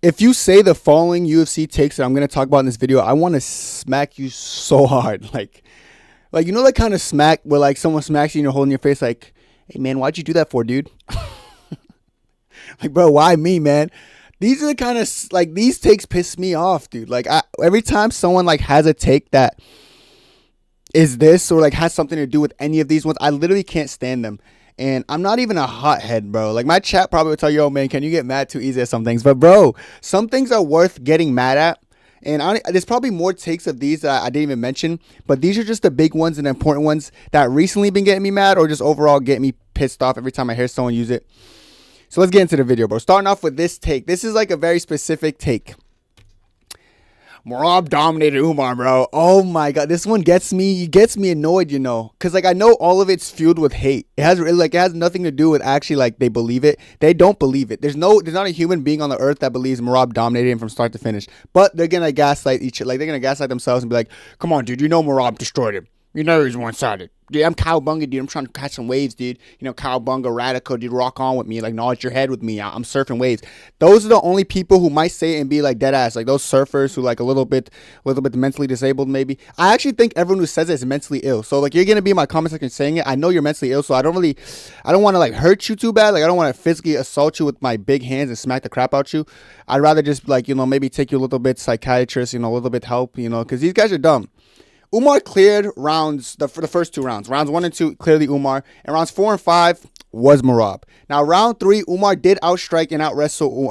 if you say the following UFC takes that I'm going to talk about in this video, I want to smack you so hard. Like, you know that kind of smack where, like, someone smacks you and you're holding your face like, hey, man, why'd you do that for, dude? Like, bro, why me, man? These are the kind of, like, these takes piss me off, dude. Like, every time someone, like, has a take that is this or, like, has something to do with any of these ones, I literally can't stand them. And I'm not even a hothead, bro. Like, my chat probably would tell you, oh, man, can you get mad too easy at some things? But, bro, some things are worth getting mad at. And there's probably more takes of these that I didn't even mention. But these are just the big ones and the important ones that recently been getting me mad or just overall get me pissed off every time I hear someone use it. So let's get into the video, bro. Starting off with this take. This is like a very specific take. Merab dominated Umar, bro. Oh my god, this one gets me annoyed, you know, because like I know all of it's fueled with hate. It has nothing to do with actually like they believe it. They don't believe it. There's not a human being on the earth that believes Merab dominated him from start to finish. But they're gonna gaslight they're gonna gaslight themselves and be like, come on, dude, you know Merab destroyed him. You know he's one-sided. Dude, I'm cowabunga, dude. I'm trying to catch some waves, dude. You know, cowabunga, radical, dude. Rock on with me. Like, nod your head with me. I'm surfing waves. Those are the only people who might say it and be like dead ass. Like those surfers who like a little bit mentally disabled, maybe. I actually think everyone who says it is mentally ill. So like you're gonna be in my comment section saying it. I know you're mentally ill, so I don't want to like hurt you too bad. Like I don't want to physically assault you with my big hands and smack the crap out you. I'd rather just like, you know, maybe take you a little bit psychiatrist, you know, a little bit help, you know, because these guys are dumb. Umar cleared rounds for the first two rounds. Rounds 1 and 2, clearly Umar. And rounds 4 and 5 was Merab. Now, round 3, Umar did outstrike and outwrestle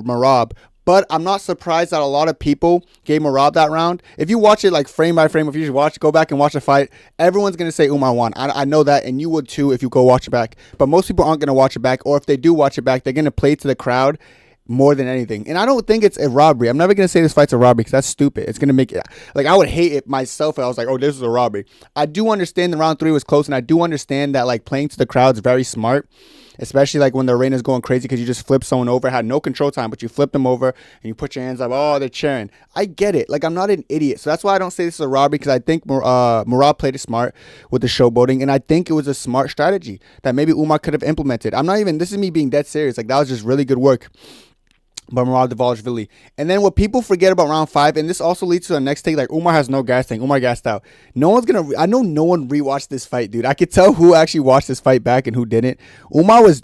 Merab. But I'm not surprised that a lot of people gave Merab that round. If you watch it like frame by frame, if you just go back and watch the fight, everyone's going to say Umar won. I know that, and you would too if you go watch it back. But most people aren't going to watch it back. Or if they do watch it back, they're going to play to the crowd more than anything. And I don't think it's a robbery. I'm never going to say this fight's a robbery because that's stupid. It's going to make it, like, I would hate it myself if I was like, oh, this is a robbery. I do understand the round 3 was close, and I do understand that, like, playing to the crowd is very smart, especially, like, when the arena's going crazy because you just flip someone over, had no control time, but you flip them over, and you put your hands up, oh, they're cheering. I get it. Like, I'm not an idiot. So that's why I don't say this is a robbery, because I think Merab played it smart with the showboating, and I think it was a smart strategy that maybe Umar could have implemented. This is me being dead serious. Like, that was just really good work. But Merab Dvalishvili. And then what people forget about round 5, and this also leads to the next take, like Umar has no gas tank. Umar gassed out. I know no one rewatched this fight, dude. I could tell who actually watched this fight back and who didn't. Umar was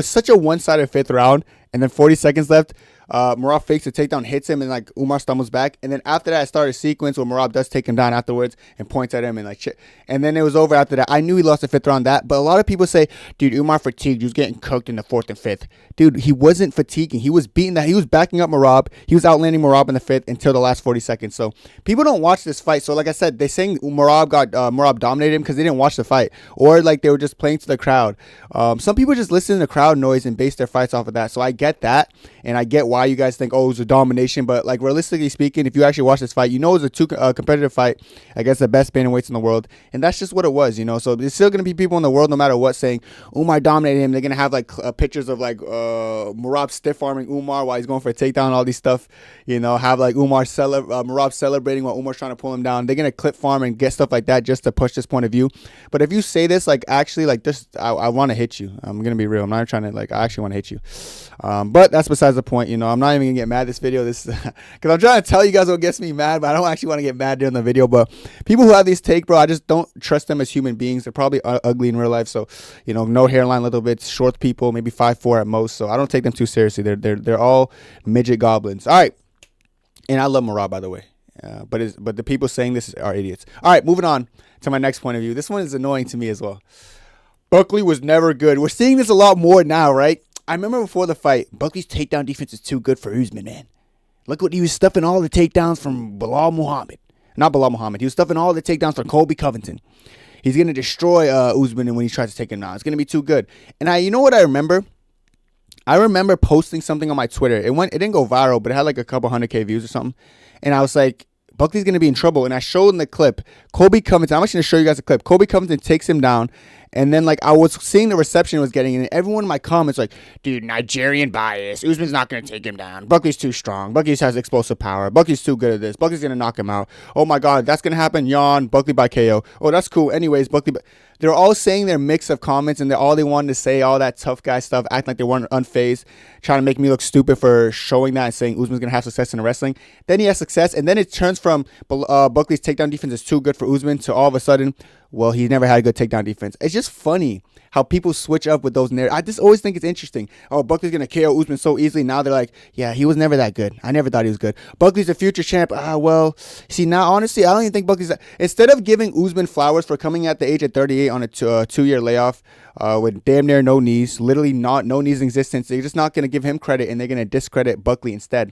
such a one-sided 5th round, and then 40 seconds left. Merab fakes a takedown, hits him, and like Umar stumbles back. And then after that, I started a sequence where Merab does take him down afterwards and points at him and like shit. And then it was over after that. I knew he lost the 5th round but a lot of people say, dude, Umar fatigued. He was getting cooked in the 4th and 5th. Dude, he wasn't fatiguing. He was beating that. He was backing up Merab. He was outlanding Merab in the 5th until the last 40 seconds. So people don't watch this fight. So like I said, they're saying Merab dominated him because they didn't watch the fight, or like they were just playing to the crowd. Some people just listen to the crowd noise and base their fights off of that. So I get that, and I get why you guys think, oh, it was a domination. But like realistically speaking, if you actually watch this fight, you know it was a competitive fight against the best bantamweights in the world, and that's just what it was, you know. So there's still gonna be people in the world, no matter what, saying Umar dominated him. They're gonna have like pictures of like Merab stiff arming Umar while he's going for a takedown, all these stuff, you know. Have like Merab celebrating while Umar's trying to pull him down. They're gonna clip farm and get stuff like that just to push this point of view. But if you say this, like actually, like this, I want to hit you. I'm gonna be real. I'm not trying to like. I actually want to hit you. But that's besides the point, you know. I'm not even gonna get mad this video. This because I'm trying to tell you guys what gets me mad, but I don't actually want to get mad during the video. But people who have these take, bro, I just don't trust them as human beings. They're probably ugly in real life, so you know, no hairline, little bit short people, maybe 5'4" at most. So I don't take them too seriously. They're all midget goblins. All right, and I love Merab, by the way. But the people saying this are idiots. All right, moving on to my next point of view. This one is annoying to me as well. Buckley was never good. We're seeing this a lot more now, right? I remember before the fight, Buckley's takedown defense is too good for Usman, man. Look what he was stuffing all the takedowns from Bilal Muhammad. Not Bilal Muhammad. He was stuffing all the takedowns from Colby Covington. He's going to destroy Usman when he tries to take him down. It's going to be too good. And you know what I remember? I remember posting something on my Twitter. It didn't go viral, but it had like a couple 100K views or something. And I was like, Buckley's going to be in trouble. And I showed in the clip, Colby Covington. I'm actually going to show you guys a clip. Colby Covington takes him down. And then, like, I was seeing the reception it was getting, and everyone in my comments, like, dude, Nigerian bias. Usman's not going to take him down. Buckley's too strong. Buckley has explosive power. Buckley's too good at this. Buckley's going to knock him out. Oh, my God, that's going to happen. Yawn. Buckley by KO. Oh, that's cool. Anyways, Buckley. They're all saying their mix of comments, and all they wanted to say, all that tough guy stuff, acting like they weren't unfazed, trying to make me look stupid for showing that and saying Usman's going to have success in the wrestling. Then he has success, and then it turns from Buckley's takedown defense is too good for Usman to all of a sudden, well, he's never had a good takedown defense. It's just funny how people switch up with those narratives. I just always think it's interesting. Oh, Buckley's going to KO Usman so easily. Now they're like, yeah, he was never that good. I never thought he was good. Buckley's a future champ. Well, see, now, honestly, I don't even think Buckley's that. Instead of giving Usman flowers for coming at the age of 38 on a 2-year layoff with damn near no knees, literally no knees in existence, they're just not going to give him credit, and they're going to discredit Buckley instead.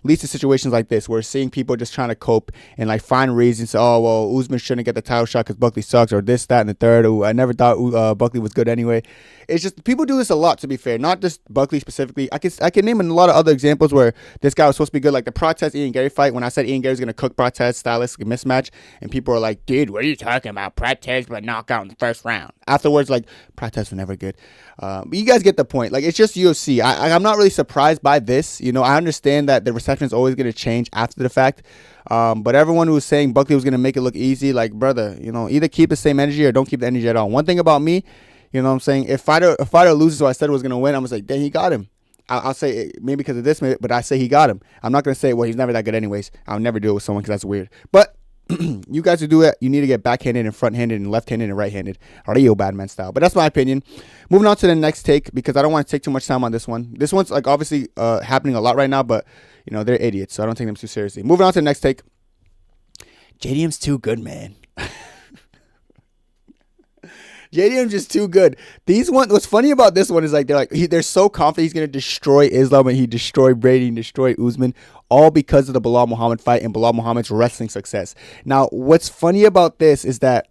Leads to situations like this, where we're seeing people just trying to cope and like find reasons. Oh, well, Usman shouldn't get the title shot because Buckley sucks, or this, that, and the third. Ooh, I never thought Buckley was good anyway. It's just people do this a lot. To be fair, not just Buckley specifically. I can name a lot of other examples where this guy was supposed to be good, like the Protest Ian Gary fight. When I said Ian Gary's gonna cook Protest, stylistic mismatch, and people are like, "Dude, what are you talking about? Protest but knockout in the first round." Afterwards, like Protest was never good. But you guys get the point. Like, it's just UFC. I'm not really surprised by this. You know, I understand that the reception is always going to change after the fact. But everyone who was saying Buckley was going to make it look easy, like, brother, you know, either keep the same energy or don't keep the energy at all. One thing about me, you know what I'm saying, if fighter loses who I said was going to win, I'm going to say, dang, he got him. I'll say maybe because of this, but I say he got him. I'm not going to say, well, he's never that good anyways. I'll never do it with someone because that's weird. But you guys who do it, you need to get backhanded and front-handed and left-handed and right-handed, or Rio Badman style. But that's my opinion. Moving on to the next take, because I don't want to take too much time on this one. This one's like obviously happening a lot right now, but you know they're idiots, so I don't take them too seriously. Moving on to the next take. JDM's too good, man. JDM's just too good. What's funny about this one is like they're so confident he's gonna destroy Islam, and he destroyed Brady and destroy Usman, all because of the Bilal Muhammad fight and Bilal Muhammad's wrestling success. Now, what's funny about this is that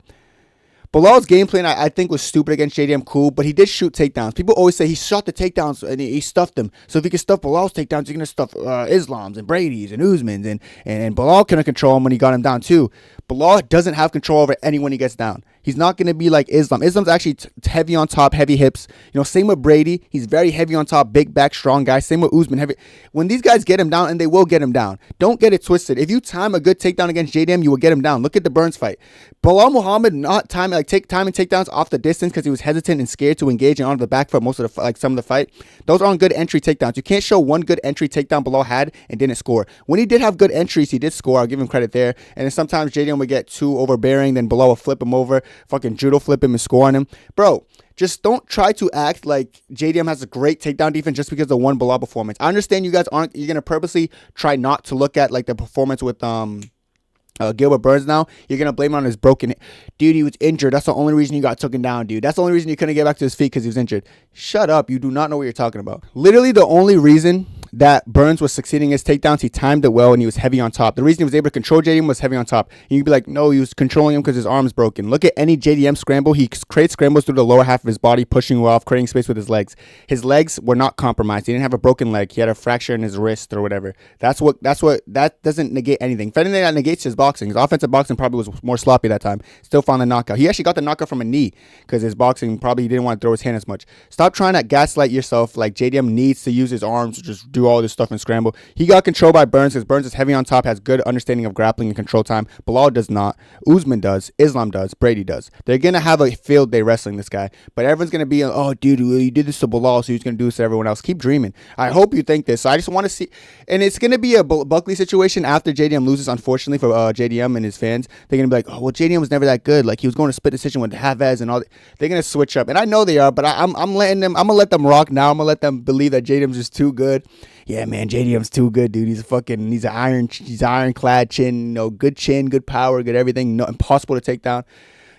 Bilal's game plan, I think, was stupid against JDM, cool, but he did shoot takedowns. People always say he shot the takedowns and he stuffed them. So if he can stuff Bilal's takedowns, you're going to stuff Islam's and Brady's and Usman's, and Bilal couldn't control him when he got him down too. Bilal doesn't have control over anyone he gets down. He's not going to be like Islam. Islam's actually heavy on top, heavy hips. You know, same with Brady. He's very heavy on top, big back, strong guy. Same with Usman. Heavy. When these guys get him down, and they will get him down, don't get it twisted. If you time a good takedown against JDM, you will get him down. Look at the Burns fight. Bilal Muhammad not timing takedowns off the distance because he was hesitant and scared to engage and onto the back foot most of the some of the fight. Those aren't good entry takedowns. You can't show one good entry takedown Bilal had and didn't score. When he did have good entries, he did score. I'll give him credit there. And then sometimes JDM would get too overbearing, then Bilal would flip him over, fucking judo flip him and score on him. Bro, just don't try to act like JDM has a great takedown defense just because of one Bilal performance. I understand you guys you're going to purposely try not to look at like the performance with Gilbert Burns now. You're going to blame it on his broken. Dude, he was injured. That's the only reason he got taken down, dude. That's the only reason he couldn't get back to his feet, because he was injured. Shut up. You do not know what you're talking about. Literally the only reason that Burns was succeeding in his takedowns, he timed it well and he was heavy on top. The reason he was able to control JDM was heavy on top. And you'd be like, no, he was controlling him because his arm's broken. Look at any JDM scramble. He creates scrambles through the lower half of his body, pushing you off, creating space with his legs. His legs were not compromised. He didn't have a broken leg. He had a fracture in his wrist or whatever. That doesn't negate anything. If anything, that negates his boxing. His offensive boxing probably was more sloppy that time. Still found the knockout. He actually got the knockout from a knee because his boxing probably didn't want to throw his hand as much. Stop trying to gaslight yourself like JDM needs to use his arms to just do all this stuff and scramble. He got control by Burns because Burns is heavy on top, has good understanding of grappling and control time. Bilal does not. Usman does. Islam does. Brady does. They're going to have a field day wrestling this guy. But everyone's going to be, oh, dude, you did this to Bilal, so he's going to do this to everyone else. Keep dreaming. I hope you think this. So I just want to see. And it's going to be a Buckley situation after JDM loses, unfortunately, for JDM and his fans. They're going to be like, oh, well, JDM was never that good. Like, he was going to split decision with Havez and all. They're going to switch up. And I know they are, but I'm going to let them rock now. I'm going to let them believe that JDM's just too good. Yeah, man, JDM's too good, dude. He's ironclad chin, good chin, good power, good everything. No, impossible to take down.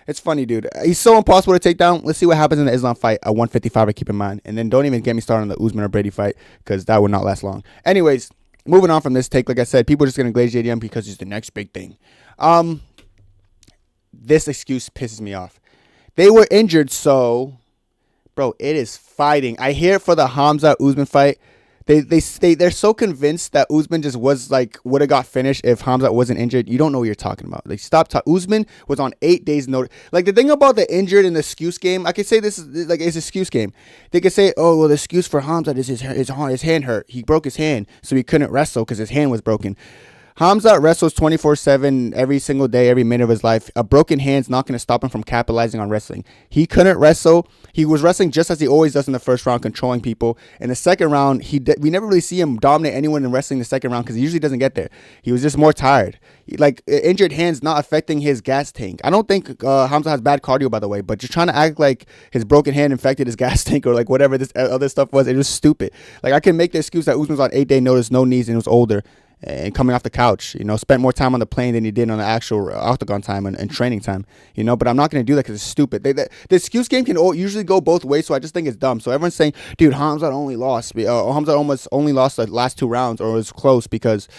It's funny, dude. He's so impossible to take down. Let's see what happens in the Islam fight at 155. Keep in mind, and then don't even get me started on the Usman or Brady fight, because that would not last long. Anyways, moving on from this take, like I said, people are just gonna glaze JDM because he's the next big thing. This excuse pisses me off. They were injured, so, bro, it is fighting. I hear for the Hamza Usman fight. They're so convinced that Usman just was like would have got finished if Hamza wasn't injured. You don't know what you're talking about. Like stop. Usman was on 8 days notice. Like the thing about the injured and the excuse game, I could say this is like it's an excuse game. They could say, oh well, the excuse for Hamza is his hand hurt. He broke his hand, so he couldn't wrestle because his hand was broken. Hamza wrestles 24/7 every single day, every minute of his life. A broken hand's not going to stop him from capitalizing on wrestling. He couldn't wrestle. He was wrestling just as he always does in the first round, controlling people. In the second round, we never really see him dominate anyone in wrestling in the second round because he usually doesn't get there. He was just more tired. Injured hands not affecting his gas tank. I don't think Hamza has bad cardio, by the way, but just trying to act like his broken hand infected his gas tank or like whatever this other stuff was, it was stupid. Like I can make the excuse that Usman's on 8-day notice, no knees, and was older. And coming off the couch, spent more time on the plane than he did on the actual octagon time and training time, but I'm not going to do that because it's stupid. The excuse game can usually go both ways, so I just think it's dumb. So everyone's saying, dude, Hamza almost only lost the last 2 rounds or was close because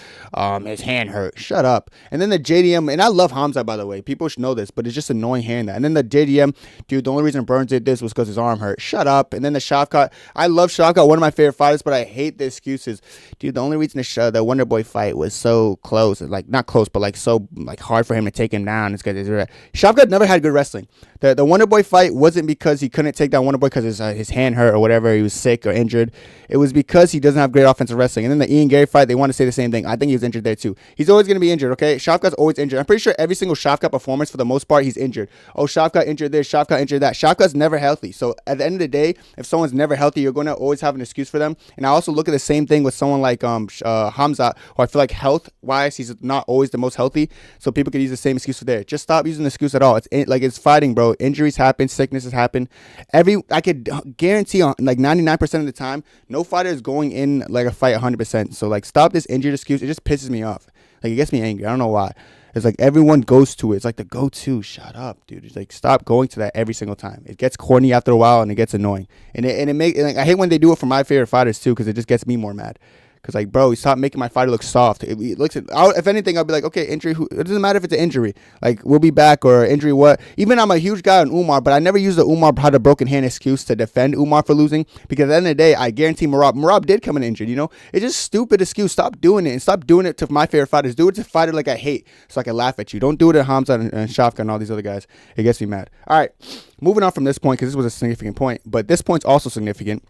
his hand hurt. Shut up. And then the JDM, and I love Hamza, by the way. People should know this, but it's just annoying hearing that. And then the JDM, dude, the only reason Burns did this was because his arm hurt. Shut up. And then the Shavkat, I love Shavkat, one of my favorite fighters, but I hate the excuses. Dude, the only reason the Wonder Boy fight was so close, like not close, but like so like hard for him to take him down. It's because Shavkat never had good wrestling. The Wonder Boy fight wasn't because he couldn't take down Wonder Boy because his hand hurt or whatever, he was sick or injured. It was because he doesn't have great offensive wrestling. And then the Ian Gary fight, they want to say the same thing. I think he was injured there too. He's always going to be injured, okay? Shavkat's always injured. I'm pretty sure every single Shavkat performance, for the most part, he's injured. Oh, Shavkat injured this, Shavkat injured that. Shavkat's never healthy. So at the end of the day, if someone's never healthy, you're going to always have an excuse for them. And I also look at the same thing with someone like Hamza, who I feel like health-wise, he's not always the most healthy. So people could use the same excuse for there. Just stop using the excuse at all. It's fighting, bro. Injuries happen, sicknesses happen. I could guarantee on like 99% of the time, no fighter is going in like a fight 100%. So like stop this injured excuse. It just pisses me off. Like it gets me angry. I don't know why. It's like everyone goes to it. It's like the go-to. Shut up, dude. It's like stop going to that every single time. It gets corny after a while and it gets annoying. And I hate when they do it for my favorite fighters too because it just gets me more mad. Because, like, bro, stop making my fighter look soft. If anything, I'll be like, okay, injury. It doesn't matter if it's an injury. Like, we'll be back or injury what. Even I'm a huge guy on Umar, but I never use the Umar had a broken hand excuse to defend Umar for losing. Because at the end of the day, I guarantee Merab did come in injured, It's just stupid excuse. Stop doing it. And stop doing it to my favorite fighters. Do it to a fighter like I hate so I can laugh at you. Don't do it at Hamza and Shavkat and all these other guys. It gets me mad. All right, moving on from this point because this was a significant point. But this point's also significant.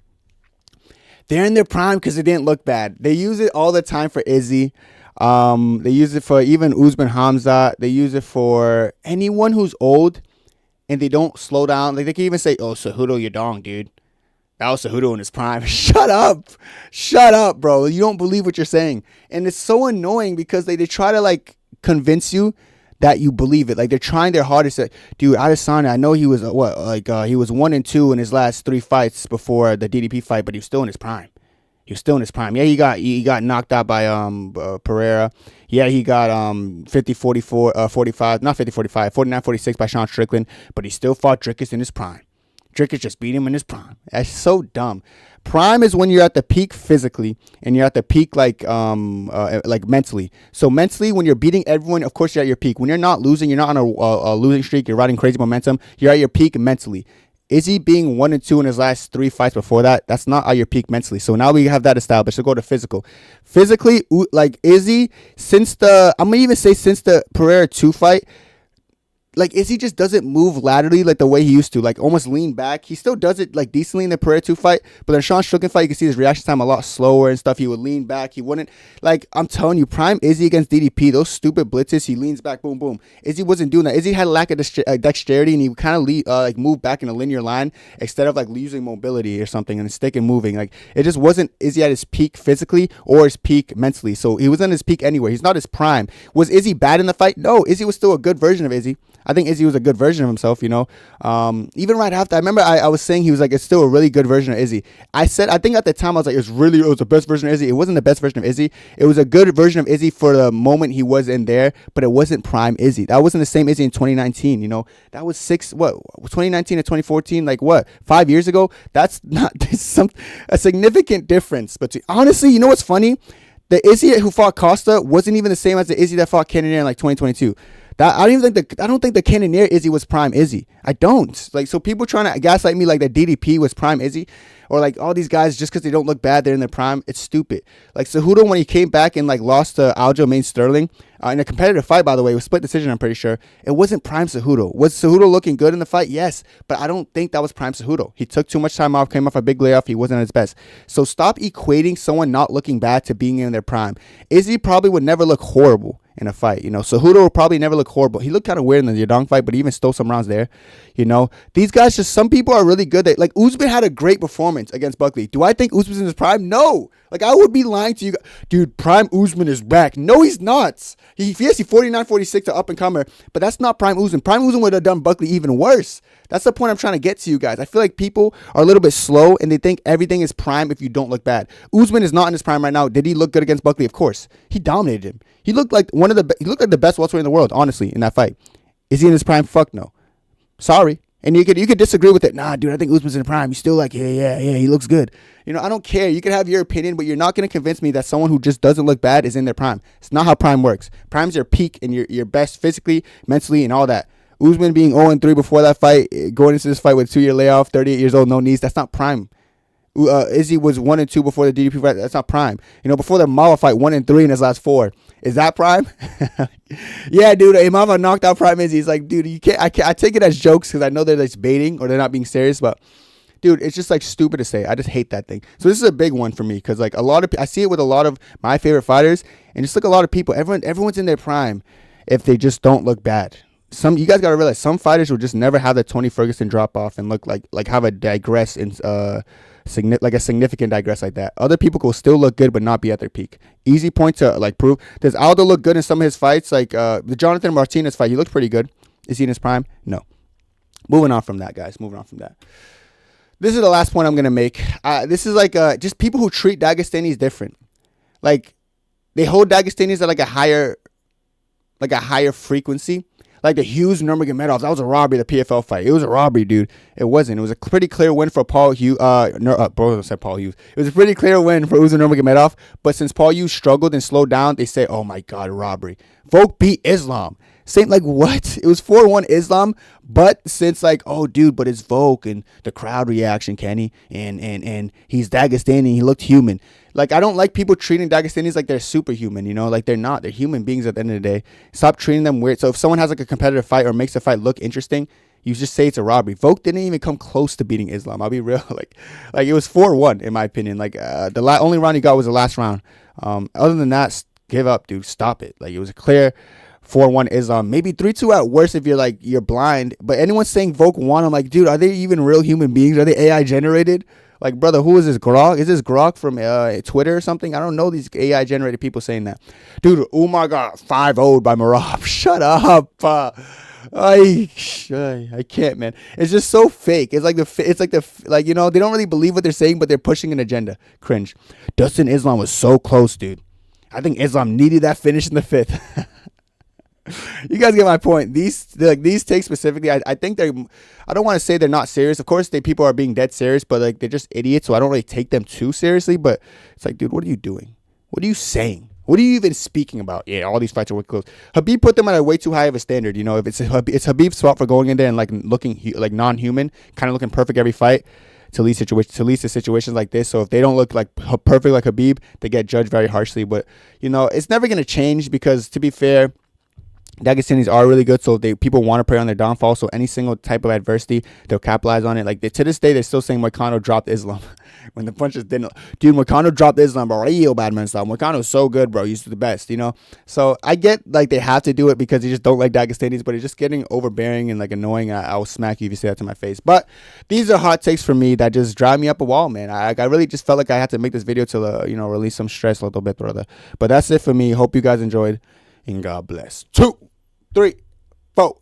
They're in their prime because it didn't look bad. They use it all the time for Izzy. They use it for even Usman Hamza. They use it for anyone who's old and they don't slow down. Like they can even say, oh, Cejudo, you're dong, dude. That was Cejudo in his prime. Shut up, bro. You don't believe what you're saying. And it's so annoying because they try to like convince you that you believe it. Like they're trying their hardest. Dude, Adesanya, I know he was he was 1-2 in his last 3 fights before the DDP fight, but he was still in his prime. Yeah, he got knocked out by Pereira. Yeah, he got 50-44, not 50-45, 49-46 by Sean Strickland, but he still fought Dricus in his prime. Dricus just beat him in his prime. That's so dumb. Prime is when you're at the peak physically and you're at the peak like mentally. So mentally, when you're beating everyone, of course you're at your peak. When you're not losing, you're not on a losing streak, you're riding crazy momentum, you're at your peak mentally. Izzy being 1-2 in his last 3 fights before that, that's not at your peak mentally. So now we have that established. So go to physical. Physically, like Izzy, since the Pereira 2 fight, like Izzy just doesn't move laterally like the way he used to, like almost lean back. He still does it like decently in the Pereira 2 fight, but in Sean Strickland fight, you can see his reaction time a lot slower and stuff. He would lean back. He wouldn't, like, I'm telling you, prime Izzy against DDP, those stupid blitzes, he leans back, boom, boom. Izzy wasn't doing that. Izzy had a lack of dexterity, and he would kind of like move back in a linear line instead of like losing mobility or something and stick and moving. Like it just wasn't Izzy at his peak physically or his peak mentally. So he was on his peak anywhere. He's not his prime. Was Izzy bad in the fight? No, Izzy was still a good version of Izzy. I think Izzy was a good version of himself, Even right after, I remember I was saying he was like, it's still a really good version of Izzy. I think at the time I was like, it was the best version of Izzy. It wasn't the best version of Izzy. It was a good version of Izzy for the moment he was in there, but it wasn't prime Izzy. That wasn't the same Izzy in 2019, That was 2019 to 2014, like what, 5 years ago? That's not a significant difference. But honestly, you know what's funny? The Izzy who fought Costa wasn't even the same as the Izzy that fought Cannonier in like 2022. That I don't think the Cannoneer Izzy was prime Izzy. I don't. Like, so people trying to gaslight me like that DDP was prime Izzy, or like all these guys just because they don't look bad, they're in their prime. It's stupid. Like Cejudo, when he came back and like lost to Aljamain Sterling in a competitive fight, by the way, it was split decision. I'm pretty sure it wasn't prime Cejudo. Was Cejudo looking good in the fight? Yes, but I don't think that was prime Cejudo. He took too much time off, came off a big layoff. He wasn't at his best. So stop equating someone not looking bad to being in their prime. Izzy probably would never look horrible in a fight, you know. Cejudo will probably never look horrible. He looked kind of weird in the Yadong fight, but he even stole some rounds there, you know. These guys, just some people are really good. Like Usman had a great performance against Buckley. Do I think Usman's in his prime? No. Like, I would be lying to you. Dude, prime Usman is back. No, he's not. He's 49-46 to up and comer, but that's not prime Usman. Prime Usman would have done Buckley even worse. That's the point I'm trying to get to you guys. I feel like people are a little bit slow and they think everything is prime if you don't look bad. Usman is not in his prime right now. Did he look good against Buckley? Of course. He dominated him. He looked like he looked like the best welterweight in the world, honestly, in that fight. Is he in his prime? Fuck no. Sorry. And you could disagree with it. Nah, dude, I think Usman's in the prime. He's still like, yeah, he looks good. You know, I don't care. You can have your opinion, but you're not going to convince me that someone who just doesn't look bad is in their prime. It's not how prime works. Prime's your peak and your best physically, mentally, and all that. Usman being 0-3 before that fight, going into this fight with a 2-year layoff, 38 years old, no knees, that's not prime. Izzy was 1-2 before the DDP fight. That's not prime. You know, before the Mava fight, 1-3 in his last 4. Is that prime? Yeah, dude. Mava knocked out prime Izzy. He's like, dude, you can't. I take it as jokes because I know they're like baiting or they're not being serious. But dude, it's just like stupid to say. I just hate that thing. So this is a big one for me because like I see it with a lot of my favorite fighters and just like a lot of people. Everyone's in their prime if they just don't look bad. You guys gotta realize some fighters will just never have the Tony Ferguson drop off and look like have a digress in like a significant digress like that. Other people will still look good but not be at their peak. Easy point to like prove. Does Aldo look good in some of his fights? Like the Jonathan Martinez fight, he looked pretty good. Is he in his prime? No. Moving on from that, guys. Moving on from that. This is the last point I'm gonna make. This is like just people who treat Dagestanis different. Like they hold Dagestanis at like a higher frequency. Like the Hughes Nurmagomedov, that was a robbery, the PFL fight. It was a robbery, dude. It wasn't. It was a pretty clear win for Paul Hughes. Bro, I said Paul Hughes. It was a pretty clear win for Hughes Nurmagomedov. But since Paul Hughes struggled and slowed down, they say, oh my God, robbery. Volk beat Islam. Same, like, what? It was 4-1 Islam, but since, like, oh, dude, but it's Volk and the crowd reaction, Kenny, and he's Dagestani, he looked human. Like, I don't like people treating Dagestanis like they're superhuman, you know? Like, they're not. They're human beings at the end of the day. Stop treating them weird. So if someone has, like, a competitive fight or makes the fight look interesting, you just say it's a robbery. Volk didn't even come close to beating Islam. I'll be real. Like it was 4-1, in my opinion. Like, the only round he got was the last round. Other than that, give up, dude. Stop it. Like, it was a clear 4-1 Islam. Maybe 3-2 at worst if you're blind. But anyone saying Volk won, I'm like, dude, are they even real human beings? Are they AI generated? Like, brother, who is this Grok? Is this Grok from Twitter or something? I don't know these AI generated people saying that. Dude, Umar got 5-0'd by Merab. Shut up. I can't, man. It's just so fake. It's like you know, they don't really believe what they're saying, but they're pushing an agenda. Cringe. Dustin Islam was so close, dude. I think Islam needed that finish in the 5th. You guys get my point. These takes specifically, I think I don't want to say they're not serious. Of course, people are being dead serious, but like they're just idiots, so I don't really take them too seriously. But it's like, dude, what are you doing? What are you saying? What are you even speaking about? Yeah, all these fights are way close. Habib put them at a way too high of a standard. You know, if it's Habib's fault for going in there and like looking like non-human, kind of looking perfect every fight to lead to situations like this. So if they don't look like perfect like Habib, they get judged very harshly. But you know, it's never gonna change because, to be fair, Dagestanis are really good, so people want to prey on their downfall. So any single type of adversity, they'll capitalize on it. Like to this day, they're still saying Moicano dropped Islam when the punches didn't. Dude, Moicano dropped Islam, bro. Real bad man style. Moicano's so good, bro. He's the best, you know. So I get like they have to do it because they just don't like Dagestanis, but it's just getting overbearing and like annoying. I'll smack you if you say that to my face. But these are hot takes for me that just drive me up a wall, man. I really just felt like I had to make this video to release some stress a little bit, brother. But that's it for me. Hope you guys enjoyed. And God bless. 2, 3, 4.